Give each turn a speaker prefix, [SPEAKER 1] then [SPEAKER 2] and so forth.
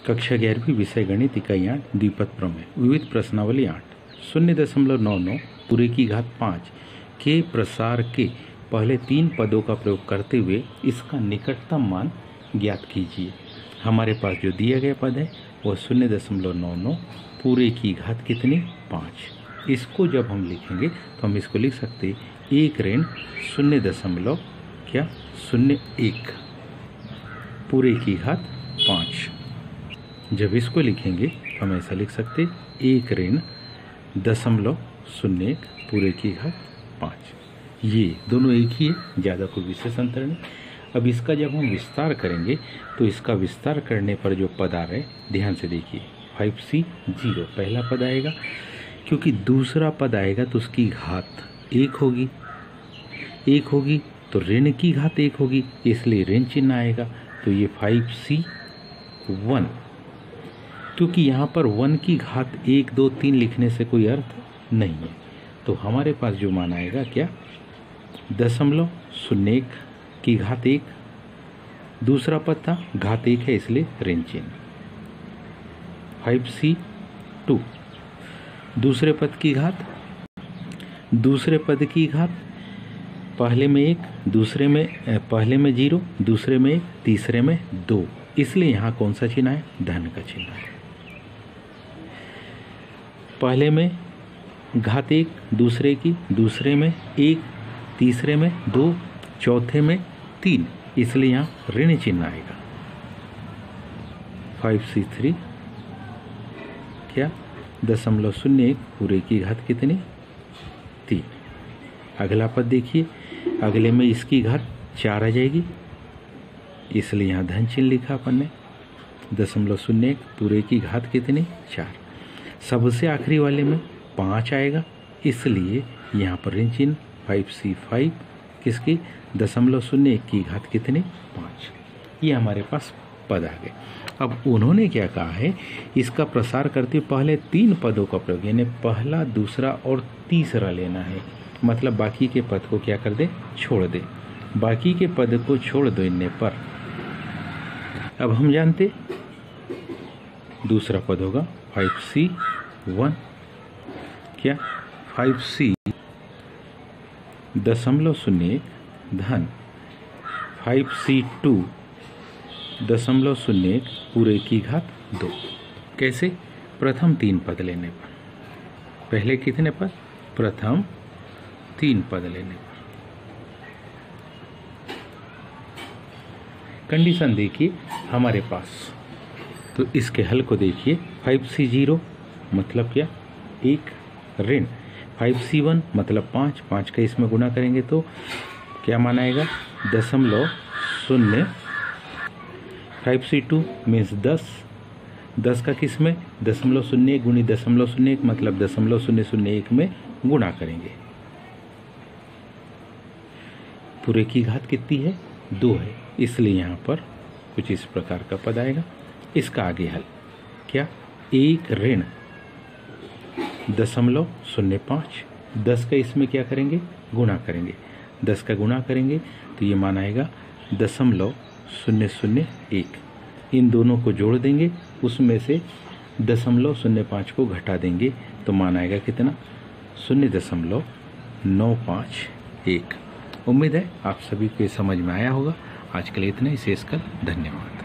[SPEAKER 1] कक्षा 11वीं विषय गणित इकाई 8 द्विपद प्रमेय विविध प्रश्नावली 8 0.99 पूरे की घात 5 के प्रसार के पहले 3 पदों का प्रयोग करते हुए इसका निकटतम मान ज्ञात कीजिए। हमारे पास जो दिया गया पद है वह 0.99 पूरे की घात कितनी 5। इसको जब हम लिखेंगे तो हम इसको लिख सकते 1 ऋण 0.01 पूरे की घात 5। जब इसको लिखेंगे तो हम ऐसा लिख सकते 1 ऋण 0.01 पूरे की घात 5। ये दोनों एक ही है, ज़्यादा कोई विशेष अंतर नहीं। अब इसका जब हम विस्तार करेंगे तो इसका विस्तार करने पर जो पद आ रहे हैं ध्यान से देखिए 5c0 पहला पद आएगा, क्योंकि दूसरा पद आएगा तो उसकी घात 1 होगी तो ऋण की घात 1 होगी, इसलिए ऋण चिन्ह आएगा। तो ये 5c1, क्योंकि यहाँ पर 1 की घात 1 2 3 लिखने से कोई अर्थ नहीं है, तो हमारे पास जो मान आएगा क्या 0.01 की घात 1, दूसरा पद था घात 1 है इसलिए ऋण चिन्ह। 5c2 दूसरे पद की घात पहले में 1 दूसरे में 0 दूसरे में 1 तीसरे में 2, इसलिए यहाँ कौन सा चिन्ह है धन का चिन्ह है। पहले में घात 1 दूसरे में 1 तीसरे में 2 चौथे में 3, इसलिए यहाँ ऋण चिन्ह आएगा। 5c3 क्या 0.01 पूरे की घात कितनी 3। अगला पद देखिए, अगले में इसकी घात 4 आ जाएगी, इसलिए यहाँ धन चिन्ह लिखा अपन ने 0.01 पूरे की घात कितनी 4। सबसे आखिरी वाले में 5 आएगा, इसलिए यहाँ पर ऋण चिन्ह 5c5 किसकी 0.01 की घात कितनी 5। ये हमारे पास पद आ गए। अब उन्होंने क्या कहा है, इसका प्रसार करते पहले 3 पदों का प्रयोग, यानी पहला दूसरा और तीसरा लेना है। मतलब बाकी के पद को क्या कर दे छोड़ दे, बाकी के पद को छोड़ देने पर अब हम जानते दूसरा पद होगा 5c1 क्या 5c.01 धन 5c2 0.01 पूरे की घात 2। कैसे प्रथम 3 पद लेने पर, पहले कितने पद प्रथम 3 पद लेने पर। कंडीशन देखिए हमारे पास, तो इसके हल को देखिए 5c0 मतलब क्या 1 ऋण 5c1 मतलब 5 का इसमें गुणा करेंगे तो क्या मान आएगा 0.0। 5c2 मीन्स 10 का किस में 0.01 गुणी 0.01 मतलब 0.001 में गुणा करेंगे। पूरे की घात कितनी है 2 है, इसलिए यहाँ पर कुछ इस प्रकार का पद आएगा। इसका आगे हल क्या 1 ऋण 0.05 10 का इसमें क्या करेंगे गुणा करेंगे, 10 का गुणा करेंगे तो ये मान आएगा 0.001। इन दोनों को जोड़ देंगे, उसमें से 0.05 को घटा देंगे तो मान आएगा कितना 0.951। उम्मीद है आप सभी को समझ में आया होगा। आज के लिए इतना ही, शेष कल। धन्यवाद।